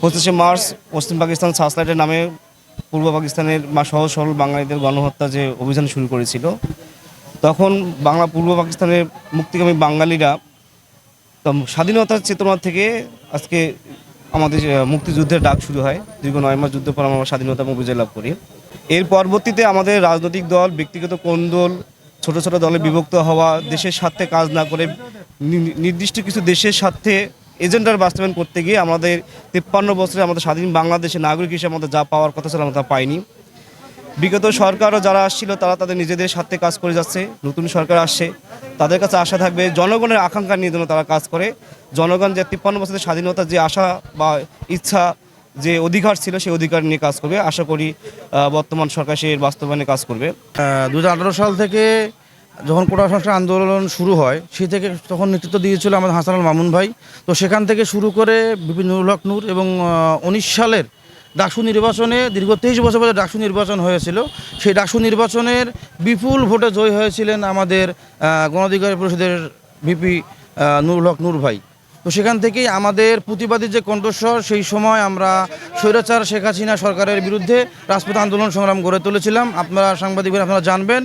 25 March পশ্চিম পাকিস্তান সার্চলাইটের নামে পূর্ব পাকিস্তানের সহজ সরল বাঙালিদের গণহত্যা যে অভিযান শুরু করেছিল, তখন পূর্ব পাকিস্তানের মুক্তিকামী বাঙালিরা স্বাধীনতার চেতনা থেকে আজকে আমাদের মুক্তিযুদ্ধের ডাক শুরু হয়। দীর্ঘ 9 মাস যুদ্ধের পর আমরা স্বাধীনতা এবং বিজয় লাভ করি। এর পরবর্তীতে আমাদের রাজনৈতিক দল, ব্যক্তিগত কোন্দল, ছোট ছোট দলে বিভক্ত হওয়া, দেশের স্বার্থে কাজ না করে নির্দিষ্ট কিছু দেশের স্বার্থে এজেন্ডার বাস্তবায়ন করতে গিয়ে আমাদের 53 বছরে আমাদের স্বাধীন বাংলাদেশের নাগরিক হিসেবে আমাদের যা পাওয়ার কথা ছিল আমরা তা পাইনি। বিগত সরকারও যারা আসছিল তারা তাদের নিজেদের স্বার্থে কাজ করে যাচ্ছে। নতুন সরকার আসছে, তাদের কাছে আশা থাকবে জনগণের আকাঙ্ক্ষা নিয়ে যেন তারা কাজ করে। জনগণ যে 53 বছরের স্বাধীনতার যে আশা বা ইচ্ছা, যে অধিকার ছিল, সেই অধিকার নিয়ে কাজ করবে। আশা করি বর্তমান সরকার সেই বাস্তবায়নে কাজ করবে। 2018 সাল থেকে যখন কোটা সংস্কার আন্দোলন শুরু হয়, সেই থেকে তখন নেতৃত্ব দিয়েছিল আমাদের হাসানুল মামুন ভাই। তো সেখান থেকে শুরু করে বিপিন নুরুল হক নূর এবং 19 সালের ডাকসু নির্বাচনে দীর্ঘ 23 বছর পরে ডাকসু নির্বাচন হয়েছিল। সেই ডাকসু নির্বাচনের বিপুল ভোটে জয়ী হয়েছিলেন আমাদের গণঅধিকার পরিষদের ভিপি নুরুল হক নূর ভাই। তো সেখান থেকেই আমাদের প্রতিবাদী যে কণ্ঠস্বর, সেই সময় আমরা স্বৈরাচার শেখ হাসিনা সরকারের বিরুদ্ধে রাজপথ আন্দোলন সংগ্রাম গড়ে তুলেছিলাম। আপনারা সাংবাদিকরা আপনারা জানবেন,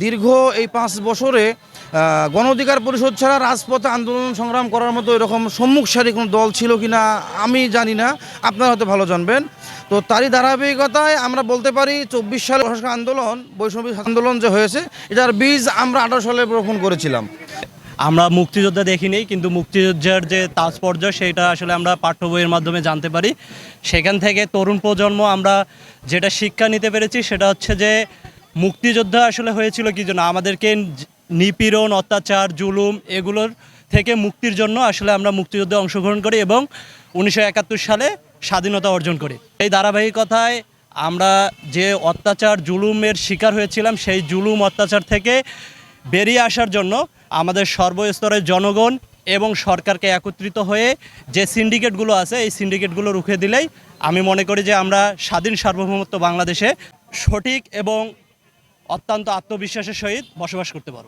দীর্ঘ এই 5 বছরে গণ অধিকার পরিষদ ছাড়া রাজপথে আন্দোলন সংগ্রাম করার মতো এরকম সম্মুখ সারি কোনো দল ছিল কিনা আমি জানি না, আপনারা হয়তো ভালো জানবেন। তো তারই ধারাবাহিকতায় আমরা বলতে পারি 24 সালে আন্দোলন, বৈষম্য আন্দোলন যে হয়েছে, এটার বীজ আমরা 18 সালে রোপণ করেছিলাম। আমরা মুক্তিযোদ্ধা দেখিনি, কিন্তু মুক্তিযুদ্ধের যে তাৎপর্য সেটা আসলে আমরা পাঠ্য বইয়ের মাধ্যমে জানতে পারি। সেখান থেকে তরুণ প্রজন্ম আমরা যেটা শিক্ষা নিতে পেরেছি সেটা হচ্ছে যে মুক্তিযোদ্ধা আসলে হয়েছিল কি জন্য, আমাদেরকে নিপীড়ন, অত্যাচার, জুলুম এগুলোর থেকে মুক্তির জন্য আসলে আমরা মুক্তিযুদ্ধে অংশগ্রহণ করি এবং 1971 সালে স্বাধীনতা অর্জন করি। এই ধারাবাহিকতায় আমরা যে অত্যাচার জুলুমের শিকার হয়েছিলাম, সেই জুলুম অত্যাচার থেকে বেরিয়ে আসার জন্য আমাদের সর্বস্তরের জনগণ এবং সরকারকে একত্রিত হয়ে যে সিন্ডিকেটগুলো আছে, এই সিন্ডিকেটগুলো রুখে দিলেই আমি মনে করি যে আমরা স্বাধীন সার্বভৌমত্ব বাংলাদেশে সঠিক এবং অত্যন্ত আত্মবিশ্বাসের সহিত বসবাস করতে পারব।